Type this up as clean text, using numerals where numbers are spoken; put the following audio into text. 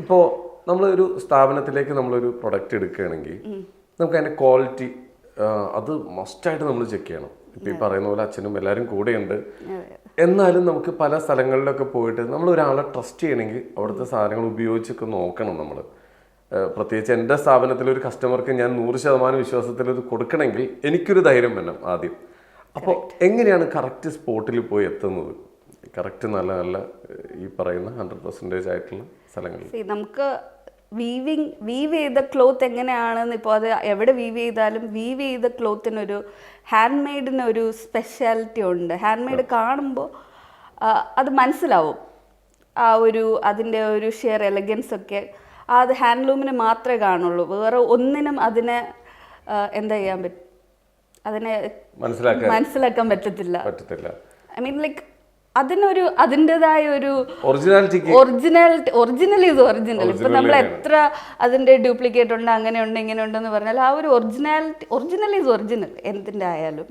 ഇപ്പോൾ നമ്മളൊരു സ്ഥാപനത്തിലേക്ക് നമ്മളൊരു പ്രൊഡക്റ്റ് എടുക്കുകയാണെങ്കിൽ നമുക്ക് അതിൻ്റെ ക്വാളിറ്റി അത് മസ്റ്റായിട്ട് നമ്മൾ ചെക്ക് ചെയ്യണം. ഇപ്പം ഈ പറയുന്ന പോലെ അച്ഛനും എല്ലാവരും കൂടെയുണ്ട്. എന്നാലും നമുക്ക് പല സ്ഥലങ്ങളിലൊക്കെ പോയിട്ട് നമ്മൾ ഒരാളെ ട്രസ്റ്റ് ചെയ്യണമെങ്കിൽ അവിടുത്തെ സാധനങ്ങൾ ഉപയോഗിച്ചൊക്കെ നോക്കണം നമ്മൾ. പ്രത്യേകിച്ച് എൻ്റെ സ്ഥാപനത്തിലെ ഒരു കസ്റ്റമർക്ക് ഞാൻ 100% വിശ്വാസത്തിൽ ഇത് കൊടുക്കണമെങ്കിൽ എനിക്കൊരു ധൈര്യം വേണം ആദ്യം. അപ്പോൾ എങ്ങനെയാണ് കറക്റ്റ് സ്പോട്ടിൽ പോയി എത്തുന്നത്? കറക്റ്റ് നല്ല നല്ല ഈ പറയുന്ന 100% ആയിട്ടുള്ള സ്ഥലങ്ങളിൽ നമുക്ക് വീവ് ചെയ്ത ക്ലോത്ത് എങ്ങനെയാണെന്ന് ഇപ്പോൾ അത് എവിടെ വീവ് ചെയ്താലും വീവ് ചെയ്ത ക്ലോത്തിനൊരു ഹാൻഡ് മെയ്ഡിനൊരു സ്പെഷ്യാലിറ്റി ഉണ്ട്. ഹാൻഡ് മെയ്ഡ് കാണുമ്പോൾ അത് മനസ്സിലാവും. ആ ഒരു അതിൻ്റെ ഒരു ഷെയർ എലഗൻസ് ഒക്കെ അത് ഹാൻഡ്ലൂമിന് മാത്രമേ കാണുള്ളൂ. വേറെ ഒന്നിനും അതിനെ എന്താ ചെയ്യാൻ പറ്റും, അതിനെ മനസ്സിലാക്കാൻ പറ്റത്തില്ല. ഐ മീൻ ലൈക്ക് അതിനൊരു അതിൻ്റെതായ ഒരു ഒറിജിനൽ ഈസ് ഒറിജിനൽ. ഇപ്പൊ നമ്മൾ എത്ര അതിന്റെ ഡ്യൂപ്ലിക്കേറ്റ് ഉണ്ട് അങ്ങനെ ഉണ്ട് ഇങ്ങനെ ഉണ്ടെന്ന് പറഞ്ഞാൽ ആ ഒരു ഒറിജിനൽ ഈസ് ഒറിജിനൽ എന്തിൻ്റെ ആയാലും